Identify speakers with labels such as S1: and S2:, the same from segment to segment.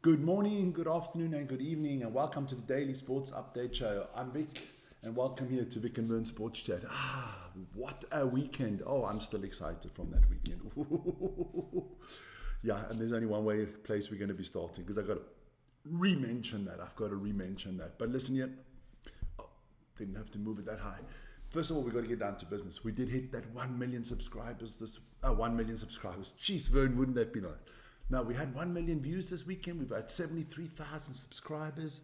S1: Good morning, good afternoon, and good evening, and welcome to the Daily Sports Update Show. I'm Vic, and welcome here to Vic and Vern Sports Chat. What a weekend. Oh, I'm still excited from that weekend. Yeah, and there's only one place we're going to be starting, because I've got to re-mention that. But listen here, didn't have to move it that high. First of all, we've got to get down to business. We did hit that 1 million subscribers 1 million subscribers. Jeez, Vern, wouldn't that be nice? Now, we had 1 million views this weekend. We've had 73,000 subscribers.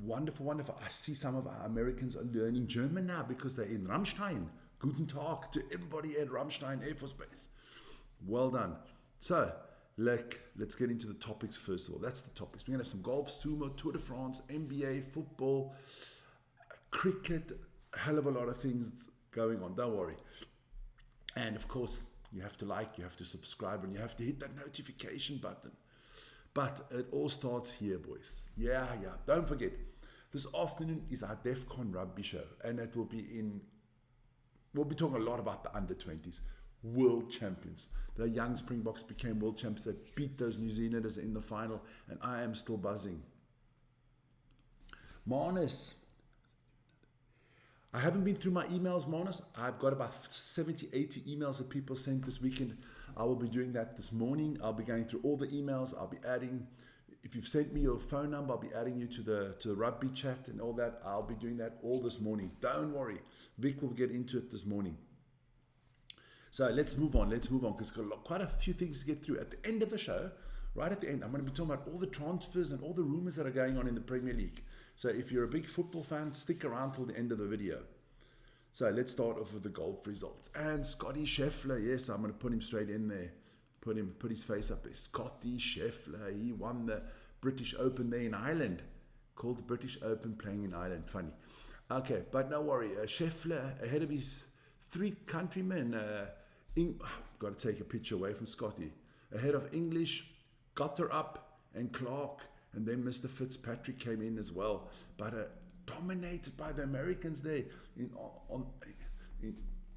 S1: Wonderful. I see some of our Americans are learning German now because they're in Ramstein. Guten Tag to everybody at Ramstein Air Force Base. Well done. So, let's get into the topics first of all. That's the topics. We're going to have some golf, sumo, Tour de France, NBA, football, cricket, a hell of a lot of things going on. Don't worry. And of course, you have to like, you have to subscribe, and you have to hit that notification button. But it all starts here, boys. Yeah. Don't forget, this afternoon is our DEF CON Rugby show, and it will be we'll be talking a lot about the under-20s. World champions. The young Springboks became world champions. They beat those New Zealanders in the final, and I am still buzzing. Marnus. I haven't been through my emails, Marnus. I've got about 70, 80 emails that people sent this weekend. I will be doing that this morning. I'll be going through all the emails. I'll be adding, if you've sent me your phone number, I'll be adding you to the rugby chat and all that. I'll be doing that all this morning. Don't worry. Vic will get into it this morning. So let's move on, because we've got quite a few things to get through. At the end of the show, right at the end, I'm going to be talking about all the transfers and all the rumours that are going on in the Premier League. So if you're a big football fan, stick around till the end of the video. So let's start off with the golf results. And Scotty Scheffler, yes, I'm going to put him straight in there. Put his face up there. Scotty Scheffler, he won the British Open there in Ireland. Called the British Open, playing in Ireland. Funny. Okay, but no worry. Scheffler, ahead of his three countrymen, got to take a picture away from Scotty. Ahead of English, Gotterup and Clark, and then Mr. Fitzpatrick came in as well. But dominated by the Americans there in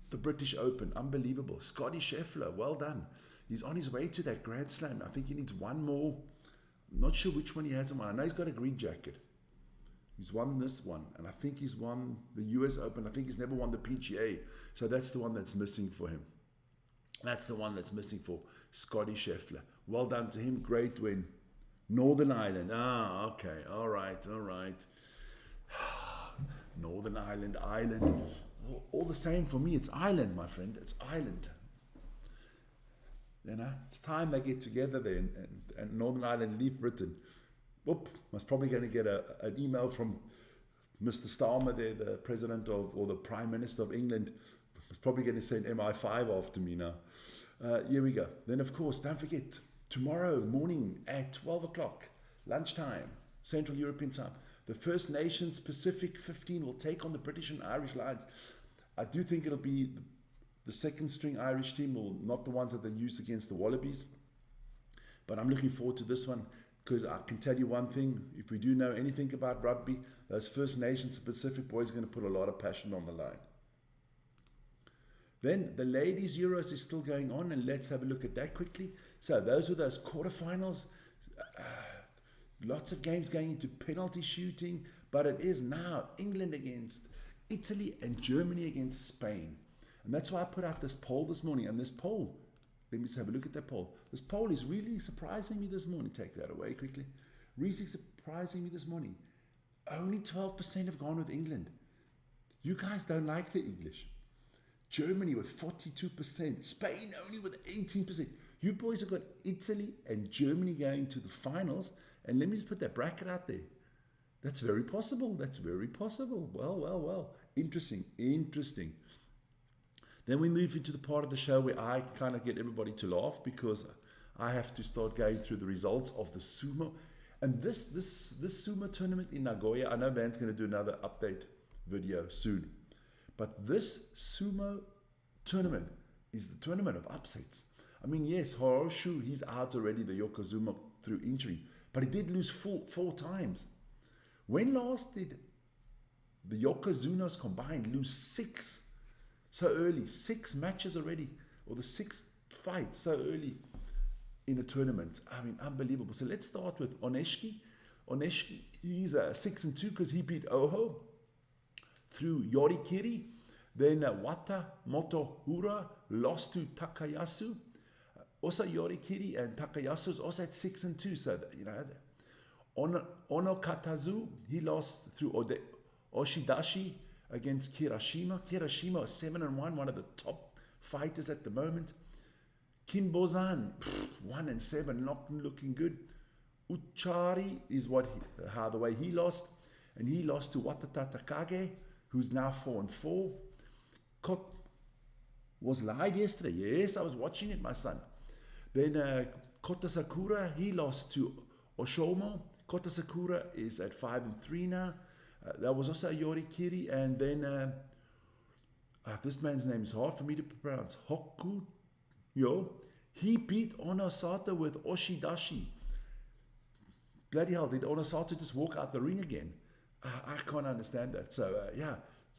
S1: the British Open. Unbelievable. Scotty Scheffler, well done. He's on his way to that Grand Slam. I think he needs one more. I'm not sure which one he has on. I know he's got a green jacket. He's won this one, and I think he's won the US Open. I think he's never won the PGA. So that's the one that's missing for him. That's the one that's missing for Scotty Scheffler. Well done to him. Great win. Northern Ireland. Okay. All right. Northern Ireland. All the same for me. It's Ireland, my friend. It's Ireland. You know, it's time they get together there and Northern Ireland leave Britain. Whoop. I was probably going to get an email from Mr. Starmer there, the president or the Prime Minister of England. Was probably going to send MI5 after me now. Here we go. Then, of course, don't forget, tomorrow morning at 12 o'clock, lunchtime, Central European time, the First Nations Pacific 15 will take on the British and Irish Lions. I do think it'll be the second string Irish team, or not the ones that they used against the Wallabies. But I'm looking forward to this one, because I can tell you one thing, if we do know anything about rugby, those First Nations Pacific boys are going to put a lot of passion on the line. Then the ladies Euros is still going on, and let's have a look at that quickly. So those were those quarterfinals. Lots of games going into penalty shooting, but it is now England against Italy and Germany against Spain. And that's why I put out this poll this morning. And this poll, let me just have a look at that poll. This poll is really surprising me this morning. Take that away quickly. Really surprising me this morning. Only 12% have gone with England. You guys don't like the English. Germany with 42%, Spain only with 18%. You boys have got Italy and Germany going to the finals, and let me just put that bracket out there. That's very possible. Well. Interesting. Then we move into the part of the show where I kind of get everybody to laugh, because I have to start going through the results of the sumo. And this sumo tournament in Nagoya, I know Van's going to do another update video soon. But this sumo tournament is the tournament of upsets. I mean, yes, Horoshu, he's out already, the Yokozuna, through injury. But he did lose four times. When last did the Yokozunas combined lose 6 so early? 6 matches already, or the 6th fight so early. in a tournament. I mean, unbelievable. So let's start with Oneshki. Oneshki, he's 6-2 because he beat Oho through Yorikiri. Then Wata Motohura lost to Takayasu. Also Yorikiri and Takayasu is also at 6-2. So, Onokatazu, he lost through Oshidashi against Kirashima. Kirashima is 7-1, one of the top fighters at the moment. Kinbozan, 1-7, not looking good. Uchari is the way he lost, and he lost to Watata Takage, who's now 4-4. Was live yesterday. Yes, I was watching it, my son. Then Kota Sakura, he lost to Oshomo. Kota Sakura is at 5-3 now. That was also a Yorikiri, and then this man's name is hard for me to pronounce. He beat Onosato with Oshidashi. Bloody hell, did Onosato just walk out the ring again? I can't understand that. So,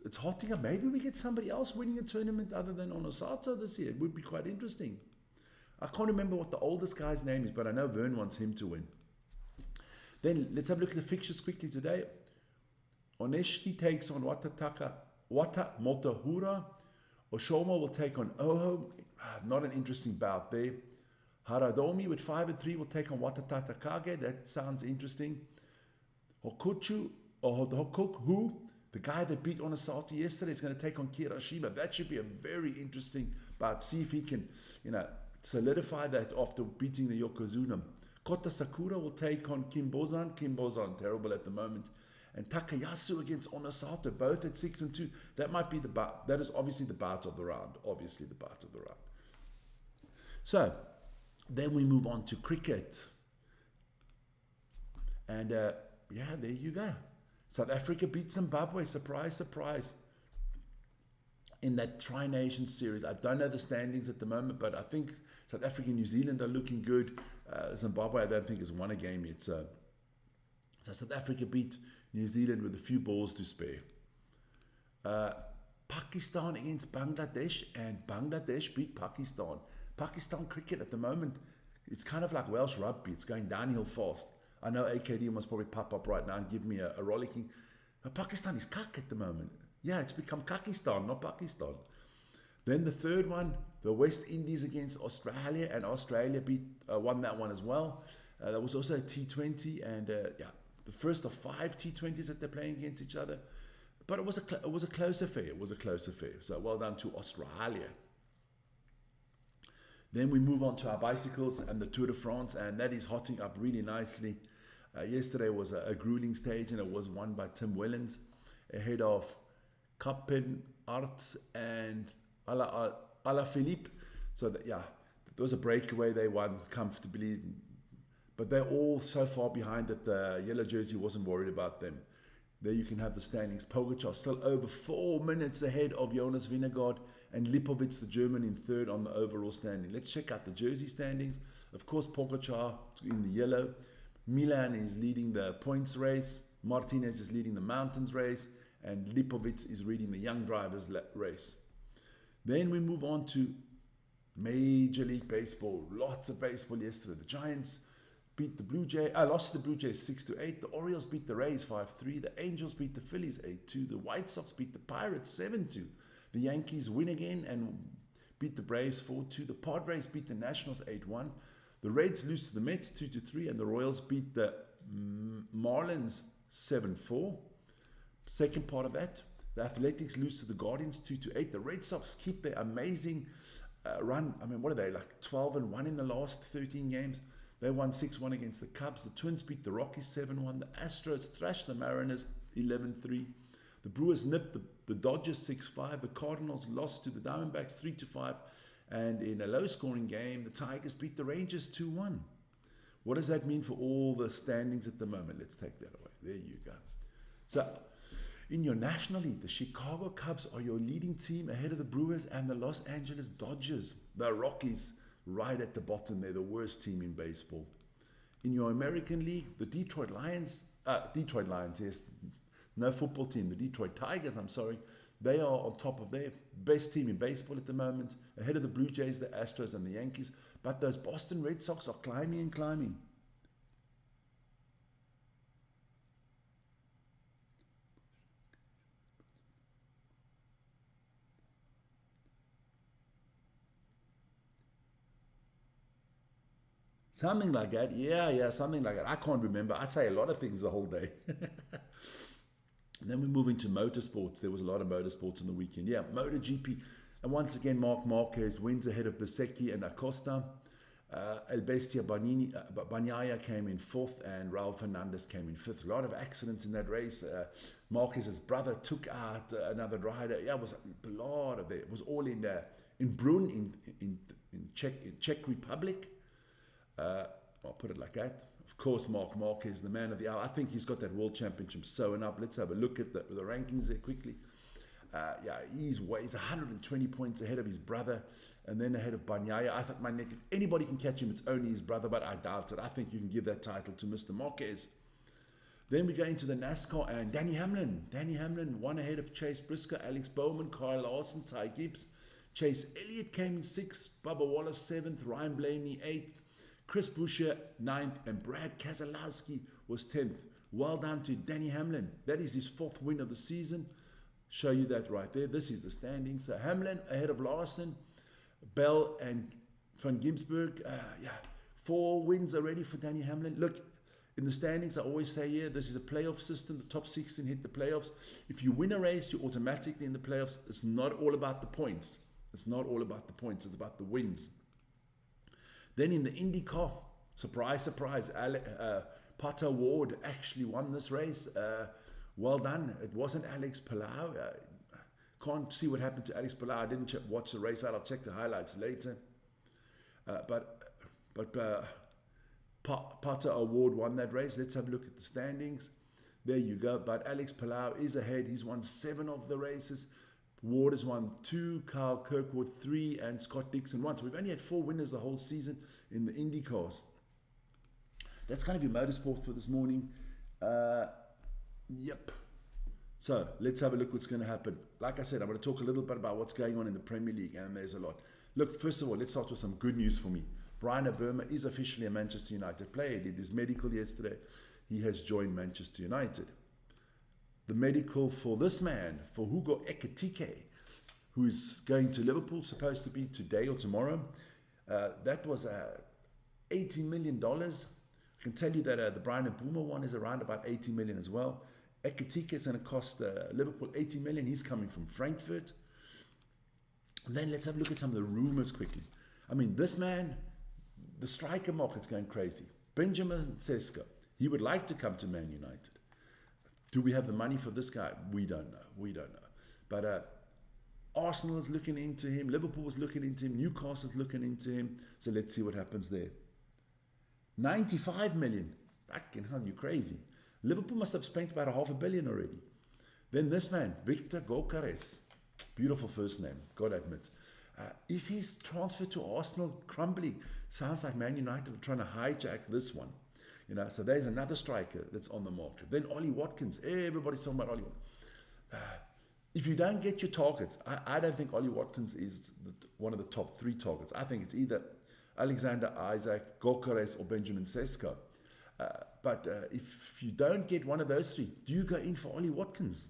S1: it's hotting up. Maybe we get somebody else winning a tournament other than Onosato this year. It would be quite interesting. I can't remember what the oldest guy's name is, but I know Vern wants him to win. Then let's have a look at the fixtures quickly today. Oneshki takes on Wata Motohura. Oshomo will take on Oho. Not an interesting bout there. Haradomi with 5-3 will take on Watata Takage. That sounds interesting. Hokuchu, or Hokoku, the guy that beat Onosato yesterday, is going to take on Kirashima. That should be a very interesting bout. See if he can, solidify that after beating the Yokozuna. Kota Sakura will take on Kinbozan. Kinbozan, terrible at the moment. And Takayasu against Onosato, both at 6-2. That might be the bout. That is obviously the bout of the round. So, then we move on to cricket. And there you go. South Africa beat Zimbabwe. Surprise, surprise. In that Tri-Nation series. I don't know the standings at the moment, but I think South Africa and New Zealand are looking good. Zimbabwe, I don't think, has won a game yet. So South Africa beat New Zealand with a few balls to spare. Pakistan against Bangladesh, and Bangladesh beat Pakistan. Pakistan cricket at the moment, it's kind of like Welsh rugby. It's going downhill fast. I know AKD must probably pop up right now and give me a rollicking. But Pakistan is kak at the moment. Yeah, it's become Kakistan, not Pakistan. Then the third one, the West Indies against Australia, and Australia won that one as well. That was also a T20, and the first of 5 T20s that they're playing against each other. But it was a close affair. So well done to Australia. Then we move on to our bicycles and the Tour de France, and that is hotting up really nicely. Yesterday was a grueling stage, and it was won by Tim Wellens ahead of Kappen, Arts, and Alaphilippe. So there was a breakaway. They won comfortably, but they're all so far behind that the yellow jersey wasn't worried about them. There you can have the standings. Pogacar still over 4 minutes ahead of Jonas Vingegaard, and Lipovic, the German, in third on the overall standing. Let's check out the jersey standings. Of course, Pogacar in the yellow. Milan is leading the points race. Martinez is leading the mountains race. And Lipovic is leading the young drivers race. Then we move on to Major League Baseball. Lots of baseball yesterday. The Giants beat the Blue Jays. Lost to the Blue Jays 6-8. The Orioles beat the Rays 5-3. The Angels beat the Phillies 8-2. The White Sox beat the Pirates 7-2. The Yankees win again and beat the Braves 4-2. The Padres beat the Nationals 8-1. The Reds lose to the Mets 2-3. And the Royals beat the Marlins 7-4. Second part of that, the Athletics lose to the Guardians 2-8. The Red Sox keep their amazing run. I mean, what are they, like 12-1 in the last 13 games? They won 6-1 against the Cubs. The Twins beat the Rockies 7-1. The Astros thrashed the Mariners 11-3. The Brewers nipped the Dodgers 6-5. The Cardinals lost to the Diamondbacks 3-5. And in a low-scoring game, the Tigers beat the Rangers 2-1. What does that mean for all the standings at the moment? Let's take that away. There you go. So, in your National League, the Chicago Cubs are your leading team ahead of the Brewers and the Los Angeles Dodgers. The Rockies right at the bottom. They're the worst team in baseball. In your American League, the Detroit Lions, yes, no football team, the Detroit Tigers, They are on top of their best team in baseball at the moment, ahead of the Blue Jays, the Astros, and the Yankees. But those Boston Red Sox are climbing and climbing. Something like that. Yeah, something like that. I can't remember. I say a lot of things the whole day. And then we move into motorsports. There was a lot of motorsports on the weekend. Yeah, MotoGP. And once again, Marc Marquez wins ahead of Bezzecchi and Acosta. El Bestia Bagnaia came in fourth, and Raul Fernandez came in fifth. A lot of accidents in that race. Marquez's brother took out another rider. Yeah, it was a lot of it. It was all in Brunn in Czech Republic. I'll put it like that. Of course, Marc Marquez, the man of the hour. I think he's got that world championship sewn up. Let's have a look at the rankings there quickly. He's 120 points ahead of his brother, and then ahead of Bagnaia. I thought, if anybody can catch him, it's only his brother, but I doubt it. I think you can give that title to Mr. Marquez. Then we go into the NASCAR, and Danny Hamlin. Danny Hamlin won ahead of Chase Briscoe, Alex Bowman, Kyle Larson, Ty Gibbs. Chase Elliott came in sixth, Bubba Wallace seventh, Ryan Blaney eighth, Chris Buescher 9th, and Brad Keselowski was 10th. Well done to Danny Hamlin. That is his fourth win of the season. Show you that right there. This is the standings. So Hamlin ahead of Larson, Bell, and Van Gisbergen. 4 wins already for Danny Hamlin. Look, in the standings, I always say, this is a playoff system. The top 16 hit the playoffs. If you win a race, you're automatically in the playoffs. It's not all about the points. It's It's about the wins. Then in the IndyCar, surprise, Pato Ward actually won this race. Well done. It wasn't Alex Palau. Can't see what happened to Alex Palau. I didn't watch the race out. I'll check the highlights later. But Pato Ward won that race. Let's have a look at the standings. There you go. But Alex Palau is ahead. He's won 7 of the races. Ward has won 2, Kyle Kirkwood 3, and Scott Dixon 1. So we've only had 4 winners the whole season in the IndyCars. That's going to be motorsport for this morning. Yep. So let's have a look what's going to happen. Like I said, I'm going to talk a little bit about what's going on in the Premier League, and there's a lot. Look, first of all, let's start with some good news for me. Brian Oberma is officially a Manchester United player. He did his medical yesterday. He has joined Manchester United. The medical for this man, for Hugo Ekitike, who's going to Liverpool, supposed to be today or tomorrow. That was $80 million. I can tell you that the Brian Mbeumo one is around about 80 million as well. Ekitike is going to cost Liverpool 80 million. He's coming from Frankfurt. And then let's have a look at some of the rumors quickly. I mean, this man, the striker market's going crazy. Benjamin Sesko, he would like to come to Man United. Do we have the money for this guy? We don't know. But Arsenal is looking into him. Liverpool is looking into him. Newcastle is looking into him. So let's see what happens there. 95 million. Fucking hell, you're crazy. Liverpool must have spent about $500 million already. Then this man, Victor Gyökeres. Beautiful first name, gotta admit. Is his transfer to Arsenal crumbling? Sounds like Man United are trying to hijack this one. So there's another striker that's on the market. Then Ollie Watkins. Everybody's talking about Ollie Watkins. If you don't get your targets, I don't think Ollie Watkins is one of the top 3 targets. I think it's either Alexander Isaac, Gyökeres, or Benjamin Sesko. But if you don't get one of those 3, do you go in for Ollie Watkins?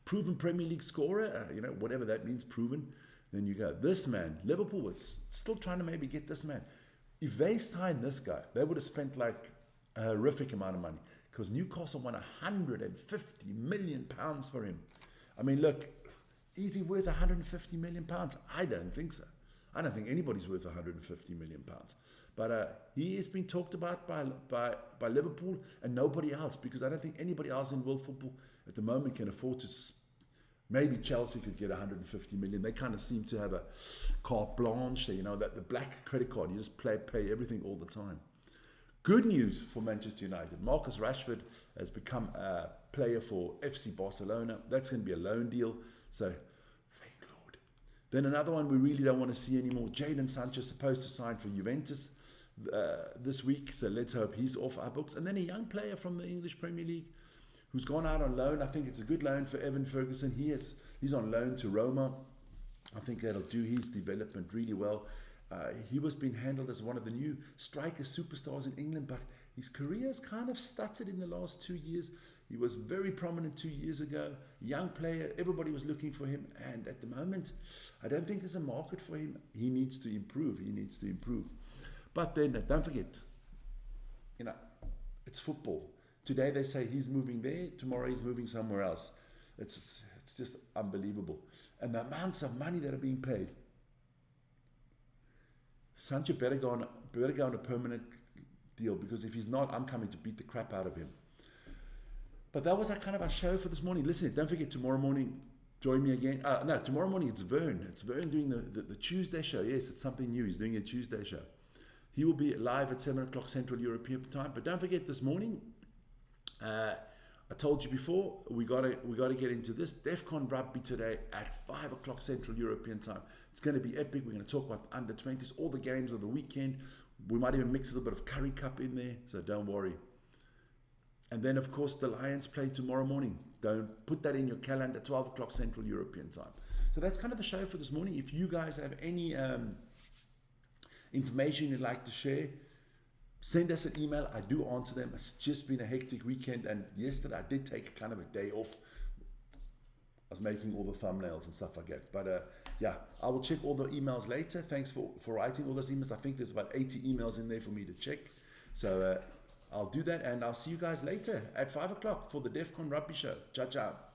S1: Proven Premier League scorer, whatever that means, proven. Then you go. This man, Liverpool was still trying to maybe get this man. If they signed this guy, they would have spent like a horrific amount of money, because Newcastle won £150 million for him. I mean, look, is he worth £150 million? I don't think so. I don't think anybody's worth £150 million. But he has been talked about by Liverpool and nobody else, because I don't think anybody else in world football at the moment can afford to. Maybe Chelsea could get 150 million. They kind of seem to have a carte blanche, that the black credit card, you just pay everything all the time. Good news for Manchester United. Marcus Rashford has become a player for FC Barcelona. That's going to be a loan deal. So, thank Lord. Then another one we really don't want to see anymore. Jadon Sancho supposed to sign for Juventus this week. So let's hope he's off our books. And then a young player from the English Premier League who's gone out on loan. I think it's a good loan for Evan Ferguson. He's on loan to Roma. I think that'll do his development really well. He was being handled as one of the new striker superstars in England, but his career has kind of stuttered in the last 2 years. He was very prominent 2 years ago, young player, everybody was looking for him, and at the moment, I don't think there's a market for him. He needs to improve, But then, don't forget, it's football. Today they say he's moving there, tomorrow he's moving somewhere else. It's just unbelievable. And the amounts of money that are being paid. Sancho better go on a permanent deal, because if he's not, I'm coming to beat the crap out of him. But that was kind of our show for this morning. Listen, don't forget, tomorrow morning, join me again. No, tomorrow morning it's Vern. It's Vern doing the Tuesday show. Yes, it's something new. He's doing a Tuesday show. He will be live at 7 o'clock Central European time. But don't forget, this morning, I told you before, we gotta get into this. DEFCON Rugby today at 5 o'clock Central European time. It's going to be epic. We're going to talk about under 20s, all the games of the weekend. We might even mix a little bit of Curry Cup in there, so don't worry. And then, of course, the Lions play tomorrow morning. Don't put that in your calendar, 12 o'clock Central European time. So that's kind of the show for this morning. If you guys have any information you'd like to share, send us an email. I do answer them. It's just been a hectic weekend, and yesterday I did take kind of a day off. I was making all the thumbnails and stuff like that. But yeah, I will check all the emails later. Thanks for writing all those emails. I think there's about 80 emails in there for me to check. So I'll do that, and I'll see you guys later at 5 o'clock for the DEFCON Rugby show. Ciao, ciao.